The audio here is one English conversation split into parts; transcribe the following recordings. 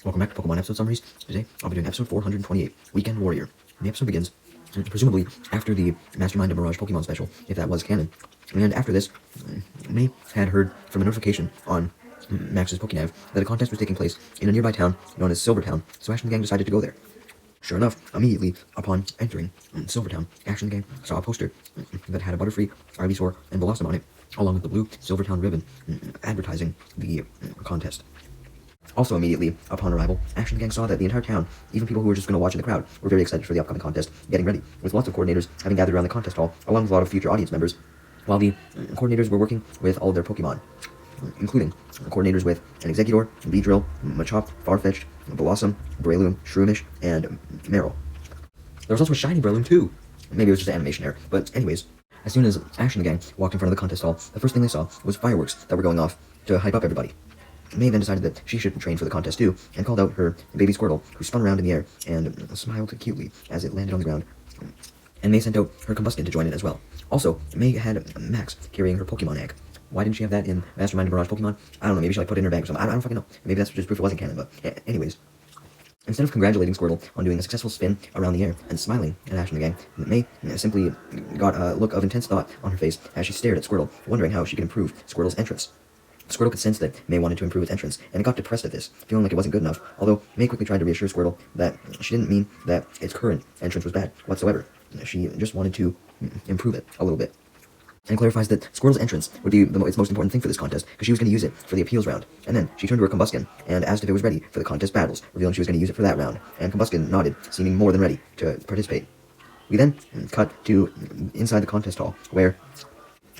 Welcome back to Pokemon episode summaries. Today, I'll be doing episode 428, Weekend Warrior. The episode begins, presumably, after the Mastermind of Mirage Pokemon special, if that was canon. And after this, May had heard from a notification on Max's Pokénav that a contest was taking place in a nearby town known as Silvertown, so Ash and the gang decided to go there. Sure enough, immediately upon entering Silvertown, Ash and the gang saw a poster that had a Butterfree, Ivysaur, and Blossom on it, along with the blue Silvertown ribbon advertising the contest. Also immediately upon arrival, Ash and the gang saw that the entire town, even people who were just going to watch in the crowd, were very excited for the upcoming contest, getting ready, with lots of coordinators having gathered around the contest hall, along with a lot of future audience members, while the coordinators were working with all of their Pokemon, including coordinators with an Exeggutor, Beedrill, Machop, Farfetch'd, Blossom, Breloom, Shroomish, and Meryl. There was also a shiny Breloom too. Maybe it was just an animation error, but anyways, as soon as Ash and the gang walked in front of the contest hall, the first thing they saw was fireworks that were going off to hype up everybody. May then decided that she should train for the contest too, and called out her baby Squirtle, who spun around in the air and smiled cutely as it landed on the ground. And May sent out her Combuskin to join it as well. Also, May had Max carrying her Pokemon egg. Why didn't she have that in Mastermind of Mirage Pokemon? I don't know, maybe she put it in her bag or something. I don't fucking know. Maybe that's just proof it wasn't canon, but anyways. Instead of congratulating Squirtle on doing a successful spin around the air and smiling at Ash and the gang, May simply got a look of intense thought on her face as she stared at Squirtle, wondering how she could improve Squirtle's entrance. Squirtle could sense that May wanted to improve its entrance, and it got depressed at this, feeling like it wasn't good enough, although May quickly tried to reassure Squirtle that she didn't mean that its current entrance was bad whatsoever. She just wanted to improve it a little bit. And clarifies that Squirtle's entrance would be its most important thing for this contest, because she was going to use it for the appeals round. And then she turned to her Combuskin and asked if it was ready for the contest battles, revealing she was going to use it for that round, and Combuskin nodded, seeming more than ready to participate. We then cut to inside the contest hall, where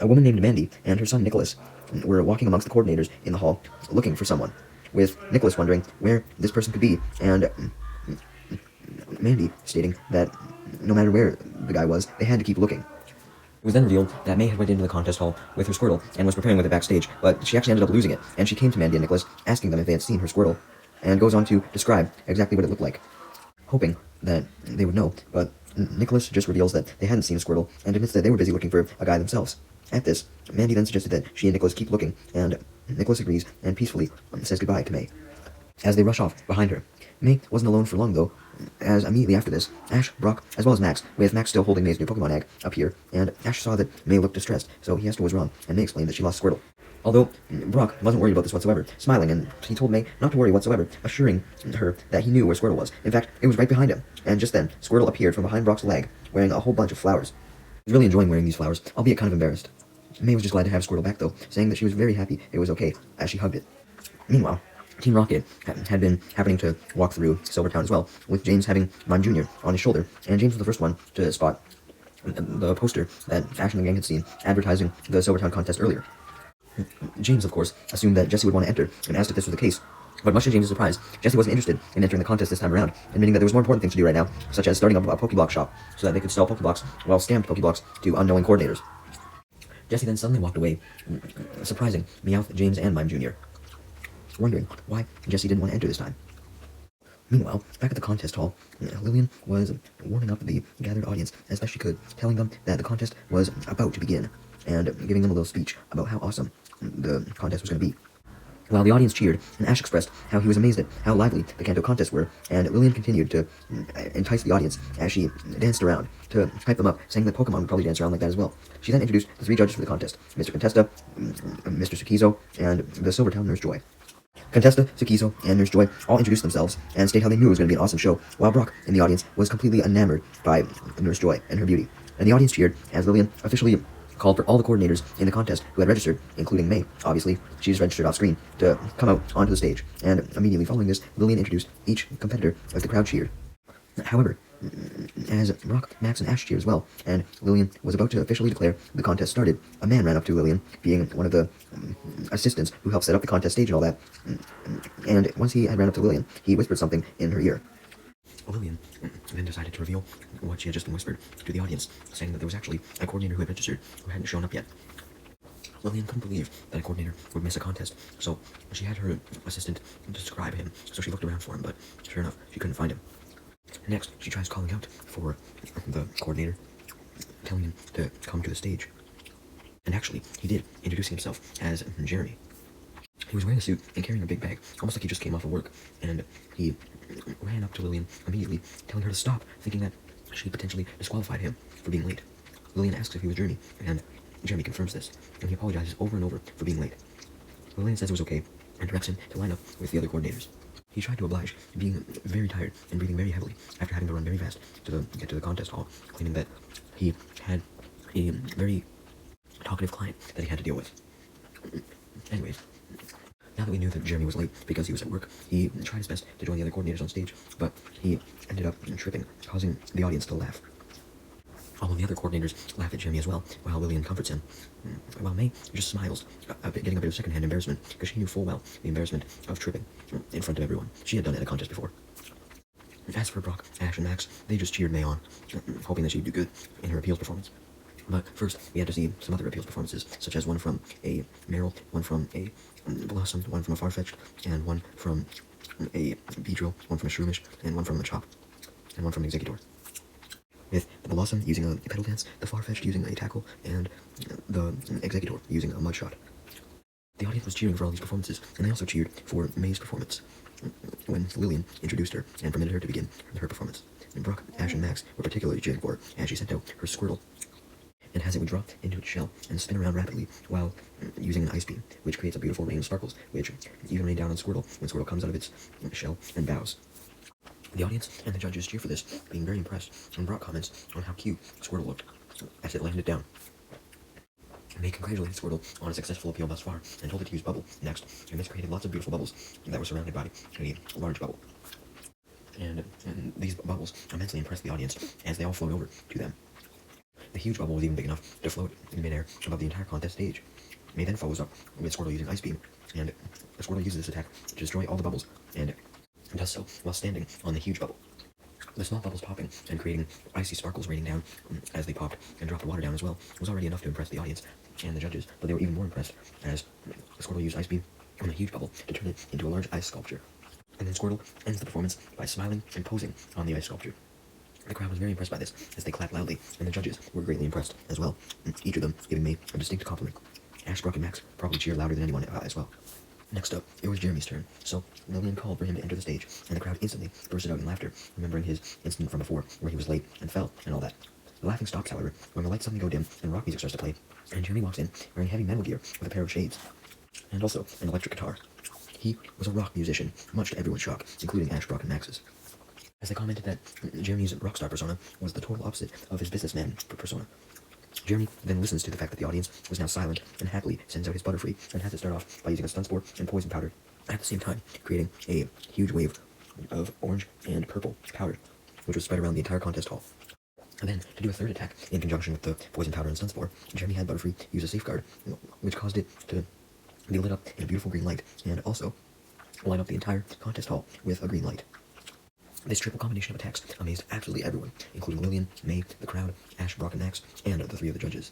a woman named Mandy and her son Nicholas were walking amongst the coordinators in the hall, looking for someone, with Nicholas wondering where this person could be, and Mandy stating that no matter where the guy was, they had to keep looking. It was then revealed that May had went into the contest hall with her Squirtle and was preparing with it backstage, but she actually ended up losing it, and she came to Mandy and Nicholas, asking them if they had seen her Squirtle, and goes on to describe exactly what it looked like, hoping that they would know, but Nicholas just reveals that they hadn't seen a Squirtle, and admits that they were busy looking for a guy themselves. At this, Mandy then suggested that she and Nicholas keep looking, and Nicholas agrees and peacefully says goodbye to May. As they rush off behind her, May wasn't alone for long though, as immediately after this, Ash, Brock, as well as Max, with Max still holding May's new Pokemon egg, appear, and Ash saw that May looked distressed, so he asked what was wrong, and May explained that she lost Squirtle. Although Brock wasn't worried about this whatsoever, smiling, and he told May not to worry whatsoever, assuring her that he knew where Squirtle was. In fact, it was right behind him, and just then, Squirtle appeared from behind Brock's leg, wearing a whole bunch of flowers. He was really enjoying wearing these flowers, albeit kind of embarrassed. May was just glad to have Squirtle back though, saying that she was very happy it was okay, as she hugged it. Meanwhile, Team Rocket had been happening to walk through Silvertown as well, with James having Mime Jr. on his shoulder, and James was the first one to spot the poster that Ash and the gang had seen advertising the Silvertown contest earlier. James, of course, assumed that Jessie would want to enter, and asked if this was the case. But much to James' surprise, Jessie wasn't interested in entering the contest this time around, admitting that there was more important things to do right now, such as starting up a Pokeblock shop, so that they could sell Pokeblocks while stamped Pokeblocks to unknowing coordinators. Jessie then suddenly walked away, surprising Meowth, James, and Mime Jr., wondering why Jessie didn't want to enter this time. Meanwhile, back at the contest hall, Lillian was warming up the gathered audience as best she could, telling them that the contest was about to begin, and giving them a little speech about how awesome the contest was going to be. While the audience cheered, and Ash expressed how he was amazed at how lively the Kanto contests were, and Lillian continued to entice the audience as she danced around to hype them up, saying that Pokemon would probably dance around like that as well. She then introduced the 3 judges for the contest, Mr. Contesta, Mr. Sukizo, and the Silvertown Nurse Joy. Contesta, Sukizo, and Nurse Joy all introduced themselves and state how they knew it was going to be an awesome show, while Brock, in the audience, was completely enamored by Nurse Joy and her beauty. And the audience cheered as Lillian officially called for all the coordinators in the contest who had registered, including May, obviously, she just registered off screen, to come out onto the stage, and immediately following this, Lillian introduced each competitor as the crowd cheered. However, as Brock, Max, and Ash cheered as well, and Lillian was about to officially declare the contest started, a man ran up to Lillian, being one of the assistants who helped set up the contest stage and all that, and once he had ran up to Lillian, he whispered something in her ear. Lillian then decided to reveal what she had just whispered to the audience, saying that there was actually a coordinator who had registered who hadn't shown up yet. Lillian couldn't believe that a coordinator would miss a contest, so she had her assistant describe him, so she looked around for him, but sure enough, she couldn't find him. Next, she tries calling out for the coordinator, telling him to come to the stage. And actually, he did, introducing himself as Jeremy. He was wearing a suit and carrying a big bag, almost like he just came off of work, and he ran up to Lillian immediately, telling her to stop, thinking that she potentially disqualified him for being late. Lillian asks if he was Jeremy, and Jeremy confirms this, and he apologizes over and over for being late. Lillian says it was okay, and directs him to line up with the other coordinators. He tried to oblige, being very tired and breathing very heavily after having to run very fast to get to the contest hall, claiming that he had a very talkative client that he had to deal with. Anyways, now that we knew that Jeremy was late because he was at work, he tried his best to join the other coordinators on stage, but he ended up tripping, causing the audience to laugh. All of the other coordinators laugh at Jeremy as well, while Lillian comforts him, while May just smiles, getting a bit of secondhand embarrassment, because she knew full well the embarrassment of tripping in front of everyone. She had done it at a contest before. As for Brock, Ash, and Max, they just cheered May on, hoping that she'd do good in her appeals performance. But first, we had to see some other appeals performances, such as one from a Meryl, one from a Blossom, one from a Farfetch'd, and one from a Beedrill, one from a Shroomish, and one from a Chop, and one from an Executor. With the Blossom using a pedal dance, the Farfetch'd using a tackle, and the Executor using a mud shot. The audience was cheering for all these performances, and they also cheered for May's performance, when Lillian introduced her and permitted her to begin her performance. And Brock, Ash, and Max were particularly cheering for her as she sent out her Squirtle, and as it would drop into its shell and spin around rapidly while using an ice beam, which creates a beautiful rain of sparkles, which even rain down on Squirtle when Squirtle comes out of its shell and bows. The audience and the judges cheer for this, being very impressed, and Brock comments on how cute Squirtle looked as it landed down. May congratulated Squirtle on a successful appeal thus far, and told it to use Bubble next, and this created lots of beautiful bubbles that were surrounded by a large bubble. And these bubbles immensely impressed the audience as they all flowed over to them. The huge bubble was even big enough to float in midair above the entire contest stage. May then follows up with Squirtle using Ice Beam, and Squirtle uses this attack to destroy all the bubbles, and does so while standing on the huge bubble. The small bubbles popping and creating icy sparkles raining down as they popped and dropped the water down as well was already enough to impress the audience and the judges, but they were even more impressed as Squirtle used Ice Beam on the huge bubble to turn it into a large ice sculpture. And then Squirtle ends the performance by smiling and posing on the ice sculpture. The crowd was very impressed by this, as they clapped loudly, and the judges were greatly impressed as well, each of them giving May a distinct compliment. Ash, Brock, and Max probably cheered louder than anyone as well. Next up, it was Jeremy's turn, so Lillian called for him to enter the stage, and the crowd instantly bursted out in laughter, remembering his incident from before, where he was late and fell and all that. The laughing stops, however, when the lights suddenly go dim and rock music starts to play, and Jeremy walks in wearing heavy metal gear with a pair of shades, and also an electric guitar. He was a rock musician, much to everyone's shock, including Ash, Brock, and Max's, as they commented that Jeremy's rockstar persona was the total opposite of his businessman persona. Jeremy then listens to the fact that the audience was now silent and happily sends out his Butterfree and has it start off by using a stun spore and poison powder at the same time, creating a huge wave of orange and purple powder, which was spread around the entire contest hall. And then, to do a third attack in conjunction with the poison powder and stun spore, Jeremy had Butterfree use a safeguard, which caused it to be lit up in a beautiful green light, and also light up the entire contest hall with a green light. This triple combination of attacks amazed absolutely everyone, including Lillian, May, the crowd, Ash, Brock, and Max, and the three of the judges.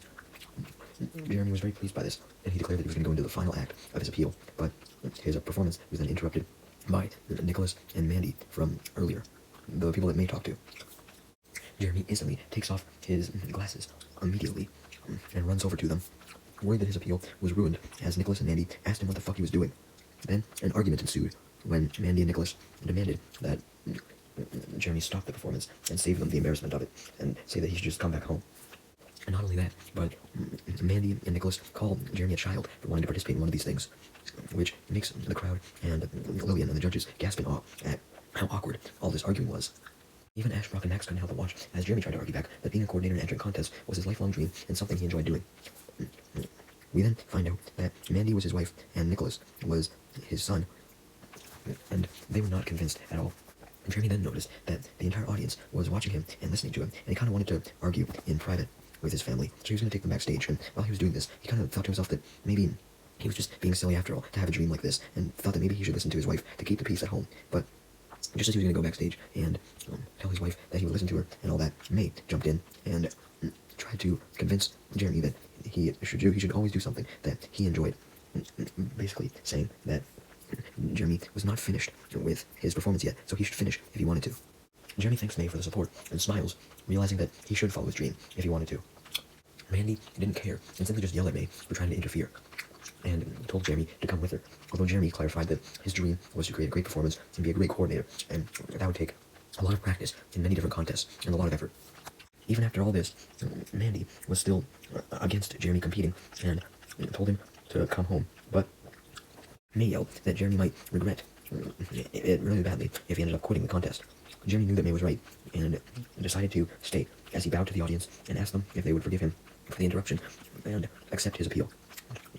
Jeremy was very pleased by this, and he declared that he was going to go into the final act of his appeal, but his performance was then interrupted by Nicholas and Mandy from earlier, the people that May talked to. Jeremy instantly takes off his glasses immediately and runs over to them, worried that his appeal was ruined, as Nicholas and Mandy asked him what the fuck he was doing. Then an argument ensued when Mandy and Nicholas demanded that Jeremy stop the performance and save them the embarrassment of it, and say that he should just come back home. And not only that, but Mandy and Nicholas call Jeremy a child for wanting to participate in one of these things, which makes the crowd and Lillian and the judges gasp in awe at how awkward all this arguing was. Even Ash, Brock, and Max couldn't help but watch as Jeremy tried to argue back that being a coordinator and entering contests was his lifelong dream and something he enjoyed doing. We then find out that Mandy was his wife and Nicholas was his son, and they were not convinced at all. Jeremy then noticed that the entire audience was watching him and listening to him, and he kind of wanted to argue in private with his family, so he was going to take them backstage, and while he was doing this, he kind of thought to himself that maybe he was just being silly after all, to have a dream like this, and thought that maybe he should listen to his wife to keep the peace at home. But just as he was going to go backstage and tell his wife that he would listen to her and all that, May jumped in and tried to convince Jeremy that he should always do something that he enjoyed, basically saying that Jeremy was not finished with his performance yet, so he should finish if he wanted to. Jeremy thanks May for the support and smiles, realizing that he should follow his dream if he wanted to. Mandy didn't care and simply just yelled at May for trying to interfere. and told Jeremy to come with her, although Jeremy clarified that his dream was to create a great performance and be a great coordinator, and that would take a lot of practice in many different contests and a lot of effort. Even after all this, Mandy was still against Jeremy competing and told him to come home, but May yelled that Jeremy might regret it really badly if he ended up quitting the contest. Jeremy knew that May was right and decided to stay as he bowed to the audience and asked them if they would forgive him for the interruption and accept his appeal.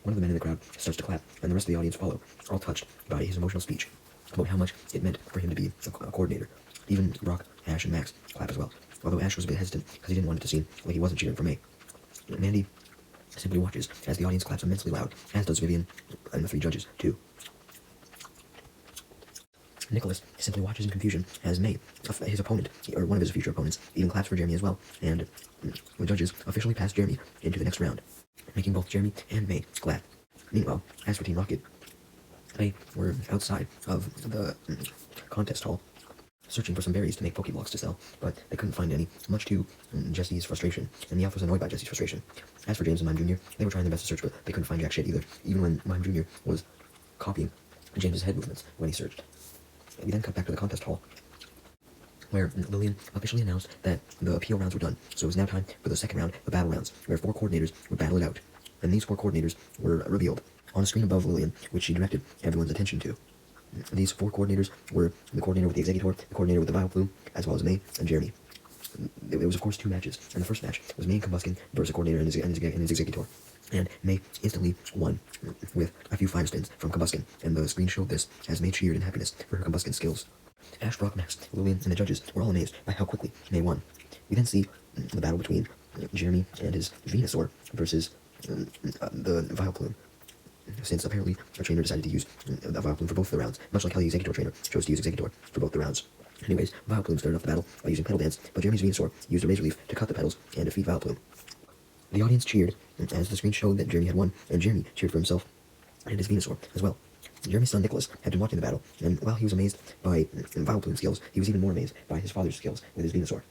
One of the men in the crowd starts to clap, and the rest of the audience follow, all touched by his emotional speech about how much it meant for him to be a coordinator. Even Brock, Ash, and Max clap as well, although Ash was a bit hesitant because he didn't want it to seem like he wasn't cheering for May. Mandy simply watches as the audience claps immensely loud, as does Vivian and the three judges, too. Nicholas simply watches in confusion as May, his opponent, or one of his future opponents, even claps for Jeremy as well, and the judges officially pass Jeremy into the next round, making both Jeremy and May glad. Meanwhile, as for Team Rocket, they were outside of the contest hall, searching for some berries to make Pokeblocks to sell, but they couldn't find any, much to Jesse's frustration, and the Alpha was annoyed by Jesse's frustration. As for James and Mime Jr., they were trying their best to search, but they couldn't find jack shit either, even when Mime Jr. was copying James's head movements when he searched. We then cut back to the contest hall, where Lillian officially announced that the appeal rounds were done, so it was now time for the second round, the battle rounds, where 4 coordinators would battle it out. And these 4 coordinators were revealed on a screen above Lillian, which she directed everyone's attention to. These 4 coordinators were the coordinator with the Exeggutor, the coordinator with the Vileplume, as well as May and Jeremy. It was, of course, 2 matches, and the first match was May and Combuskin versus a coordinator and his Exeggutor. And May instantly won with a few fire spins from Combuskin, and the screen showed this as May cheered in happiness for her Combuskin skills. Ash, Brock, Max, Lillian, and the judges were all amazed by how quickly May won. We then see the battle between Jeremy and his Venusaur versus the Vileplume, since apparently a trainer decided to use the Vileplume for both of the rounds, much like how the Exeggutor trainer chose to use Exeggutor for both the rounds. Anyways, Vileplume started off the battle by using Petal Dance, but Jeremy's Venusaur used a Razor Leaf to cut the petals and defeat Vileplume. The audience cheered as the screen showed that Jeremy had won, and Jeremy cheered for himself and his Venusaur as well. Jeremy's son Nicholas had been watching the battle, and while he was amazed by Vileplume's skills, he was even more amazed by his father's skills with his Venusaur.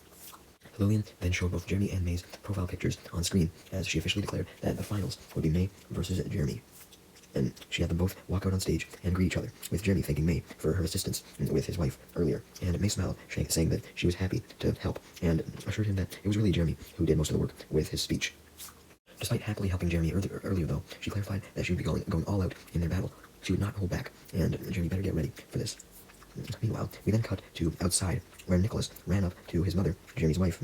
Lillian then showed both Jeremy and May's profile pictures on screen as she officially declared that the finals would be May versus Jeremy. And she had them both walk out on stage and greet each other, with Jeremy thanking May for her assistance with his wife earlier, and May smiled, saying that she was happy to help, and assured him that it was really Jeremy who did most of the work with his speech. Despite happily helping Jeremy earlier though, she clarified that she would be going all out in their battle. She would not hold back, and Jeremy better get ready for this. Meanwhile, we then cut to outside, where Nicholas ran up to his mother, Jeremy's wife,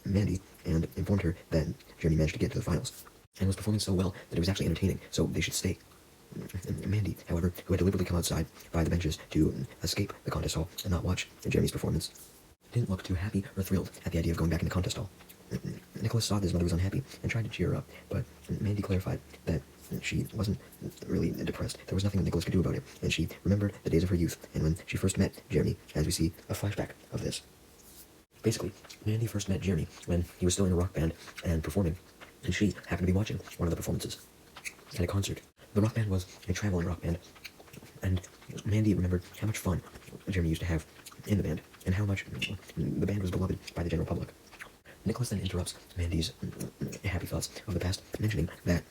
Mandy, and informed her that Jeremy managed to get to the finals, and was performing so well that it was actually entertaining, so they should stay. Mandy, however, who had deliberately come outside by the benches to escape the contest hall and not watch Jeremy's performance, didn't look too happy or thrilled at the idea of going back in the contest hall. Nicholas saw that his mother was unhappy and tried to cheer her up, but Mandy clarified that she wasn't really depressed. There was nothing that Nicholas could do about it, and she remembered the days of her youth and when she first met Jeremy, as we see a flashback of this. Basically, Mandy first met Jeremy when he was still in a rock band and performing, and she happened to be watching one of the performances at a concert. The rock band was a traveling rock band, and Mandy remembered how much fun Jeremy used to have in the band, and how much the band was beloved by the general public. Nicholas then interrupts Mandy's happy thoughts of the past, mentioning that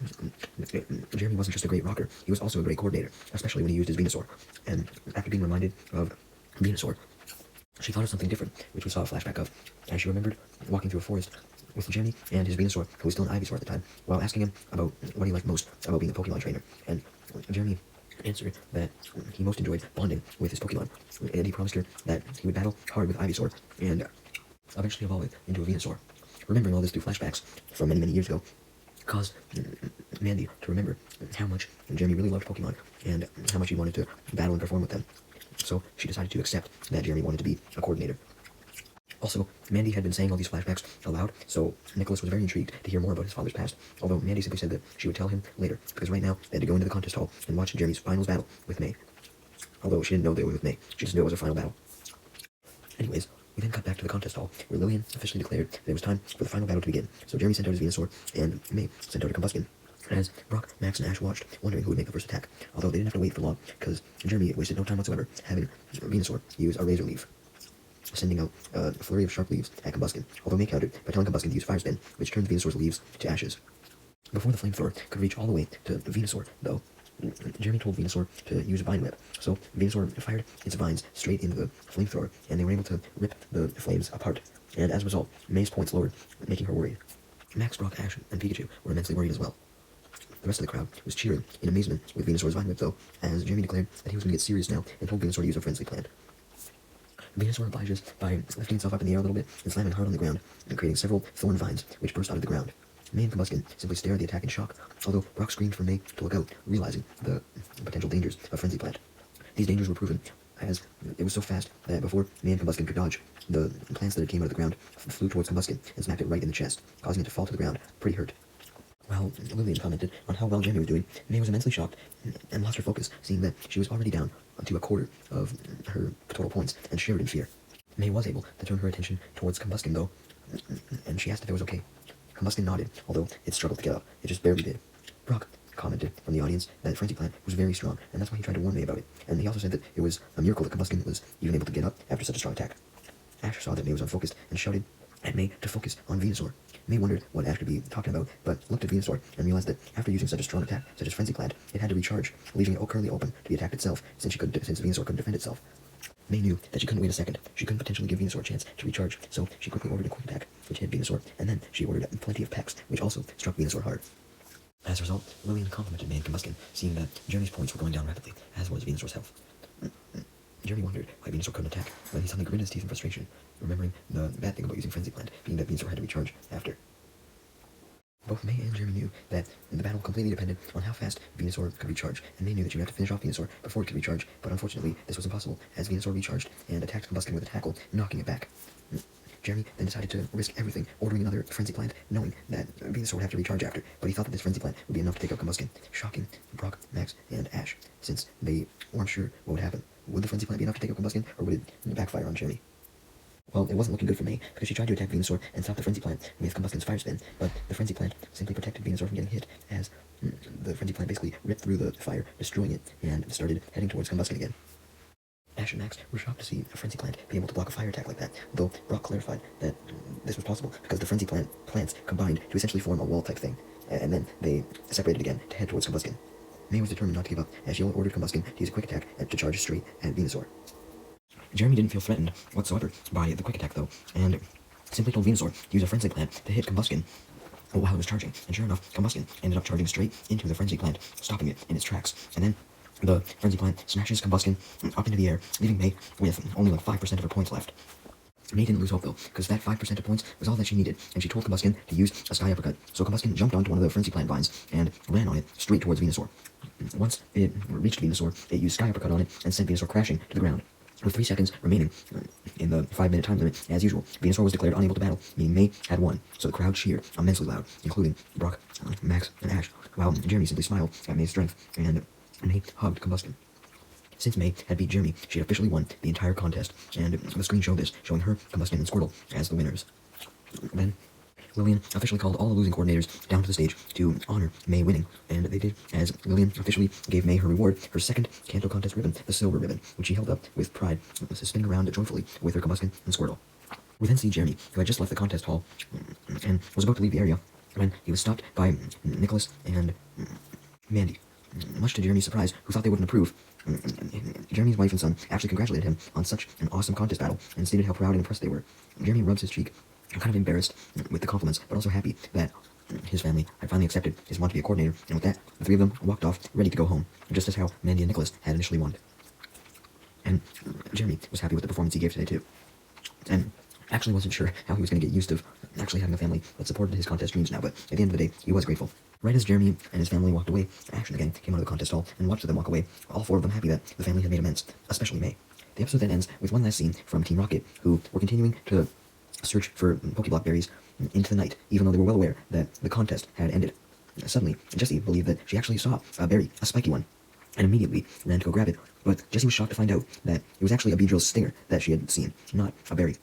Jeremy wasn't just a great rocker, he was also a great coordinator, especially when he used his Venusaur. And after being reminded of Venusaur, she thought of something different, which we saw a flashback of, as she remembered walking through a forest with Jeremy and his Venusaur, who was still an Ivysaur at the time, while asking him about what he liked most about being a Pokemon trainer. And Jeremy answered that he most enjoyed bonding with his Pokemon, and he promised her that he would battle hard with Ivysaur and eventually evolve it into a Venusaur. Remembering all this through flashbacks from many, many years ago caused Mandy to remember how much Jeremy really loved Pokemon and how much he wanted to battle and perform with them. So she decided to accept that Jeremy wanted to be a coordinator. Also, Mandy had been saying all these flashbacks aloud, so Nicholas was very intrigued to hear more about his father's past, although Mandy simply said that she would tell him later, because right now they had to go into the contest hall and watch Jeremy's finals battle with May. Although she didn't know they were with May, she just knew it was her final battle. Anyways, we then cut back to the contest hall, where Lillian officially declared that it was time for the final battle to begin. So Jeremy sent out his Venusaur, and May sent out a Combuskin, as Brock, Max, and Ash watched, wondering who would make the first attack, although they didn't have to wait for long, because Jeremy wasted no time whatsoever having Venusaur use a Razor Leaf, sending out a flurry of sharp leaves at Combuskin, although May countered by telling Combuskin to use Fire Spin, which turned Venusaur's leaves to ashes. before the flamethrower could reach all the way to Venusaur, though. Jeremy told Venusaur to use a vine whip, so Venusaur fired its vines straight into the flamethrower, and they were able to rip the flames apart. And as a result, May's points lowered, making her worried. Max, Brock, Ash, and Pikachu were immensely worried as well. The rest of the crowd was cheering in amazement with Venusaur's vine whip, though, as Jeremy declared that he was going to get serious now and told Venusaur to use a frenzy plan. Venusaur obliges by lifting itself up in the air a little bit and slamming hard on the ground, and creating several thorn vines which burst out of the ground. May and Combuskin simply stare at the attack in shock, although Brock screamed for May to look out, realizing the potential dangers of Frenzy Plant. These dangers were proven, as it was so fast that before May and Combuskin could dodge, the plants that had came out of the ground flew towards Combuskin and smacked it right in the chest, causing it to fall to the ground, pretty hurt. While Lillian commented on how well Jeremy was doing, May was immensely shocked and lost her focus, seeing that she was already down to a quarter of her total points and shivered in fear. May was able to turn her attention towards Combuskin, though, and she asked if it was okay. Combuskin nodded, although it struggled to get up. It just barely did. Brock commented from the audience that Frenzy Plant was very strong, and that's why he tried to warn May about it. And he also said that it was a miracle that Combuskin was even able to get up after such a strong attack. Ash saw that May was unfocused and shouted at May to focus on Venusaur. May wondered what Ash could be talking about, but looked at Venusaur and realized that after using such a strong attack, such as Frenzy Plant, it had to recharge, leaving it currently open to be attacked itself, since Venusaur couldn't defend itself. May knew that she couldn't wait a second. She couldn't potentially give Venusaur a chance to recharge, so she quickly ordered a quick attack, which hit Venusaur, and then she ordered plenty of pecks, which also struck Venusaur hard. As a result, Lillian complimented May and Combuskin, seeing that Jeremy's points were going down rapidly, as was Venusaur's health. Jeremy wondered why Venusaur couldn't attack, when he suddenly gritted his teeth in frustration, remembering the bad thing about using Frenzy Plant, being that Venusaur had to recharge after. Both May and Jeremy knew that the battle completely depended on how fast Venusaur could recharge, and May knew that she would have to finish off Venusaur before it could recharge, but unfortunately this was impossible, as Venusaur recharged and attacked Combuskin with a tackle, knocking it back. Jeremy then decided to risk everything, ordering another Frenzy Plant, knowing that Venusaur would have to recharge after, but he thought that this Frenzy Plant would be enough to take out Combuskin, shocking Brock, Max, and Ash, since they weren't sure what would happen. Would the Frenzy Plant be enough to take out Combuskin, or would it backfire on Jeremy? Well, it wasn't looking good for May, because she tried to attack Venusaur and stop the Frenzy Plant with Combuskin's Fire Spin, but the Frenzy Plant simply protected Venusaur from getting hit, as the Frenzy Plant basically ripped through the fire, destroying it, and started heading towards Combuskin again. Ash and Max were shocked to see a Frenzy Plant be able to block a fire attack like that, though Brock clarified that this was possible because the Frenzy plants combined to essentially form a wall-type thing, and then they separated again to head towards Combuskin. May was determined not to give up, as she ordered Combuskin to use a quick attack and to charge straight at Venusaur. Jeremy didn't feel threatened whatsoever by the quick attack, though, and simply told Venusaur to use a Frenzy Plant to hit Combuskin while it was charging, and sure enough, Combuskin ended up charging straight into the Frenzy Plant, stopping it in its tracks, and then the Frenzy Plant smashes Combuskin up into the air, leaving May with only like 5% of her points left. May didn't lose hope, though, because that 5% of points was all that she needed, and she told Combuskin to use a Sky Uppercut. So Combuskin jumped onto one of the Frenzy Plant vines and ran on it straight towards Venusaur. Once it reached Venusaur, it used Sky Uppercut on it and sent Venusaur crashing to the ground. With 3 seconds remaining in the 5-minute time limit, as usual, Venusaur was declared unable to battle, meaning May had won, so the crowd cheered immensely loud, including Brock, Max, and Ash, while Jeremy simply smiled at May's strength, and May hugged Combuskin. Since May had beat Jeremy, she had officially won the entire contest, and the screen showed this, showing her, Combuskin, and Squirtle as the winners. Then, Lillian officially called all the losing coordinators down to the stage to honor May winning, and they did, as Lillian officially gave May her reward, her second Kanto contest ribbon, the silver ribbon, which she held up with pride, spinning around joyfully with her Combuskin and Squirtle. We then see Jeremy, who had just left the contest hall, and was about to leave the area, when he was stopped by Nicholas and Mandy. Much to Jeremy's surprise, who thought they wouldn't approve, Jeremy's wife and son actually congratulated him on such an awesome contest battle, and stated how proud and impressed they were. Jeremy rubs his cheek, kind of embarrassed with the compliments, but also happy that his family had finally accepted his want to be a coordinator, and with that, the three of them walked off, ready to go home, just as how Mandy and Nicholas had initially wanted. And Jeremy was happy with the performance he gave today, too. And actually wasn't sure how he was going to get used to actually having a family that supported his contest dreams now, but at the end of the day, he was grateful. Right as Jeremy and his family walked away, Ash and the gang came out of the contest hall and watched them walk away, all 4 of them happy that the family had made amends, especially May. The episode then ends with one last scene from Team Rocket, who were continuing to search for Pokeblock berries into the night, even though they were well aware that the contest had ended. Suddenly, Jessie believed that she actually saw a berry, a spiky one, and immediately ran to go grab it, but Jessie was shocked to find out that it was actually a Beedrill's stinger that she had seen, not a berry.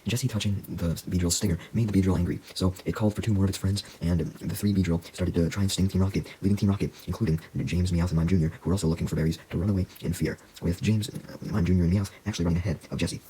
Jessie touching the Beedrill's stinger made the Beedrill angry, so it called for 2 more of its friends, and the 3 Beedrill started to try and sting Team Rocket, leaving Team Rocket, including James, Meowth, and Mime Jr., who were also looking for berries, to run away in fear, with James, Mime Jr., and Meowth actually running ahead of Jessie.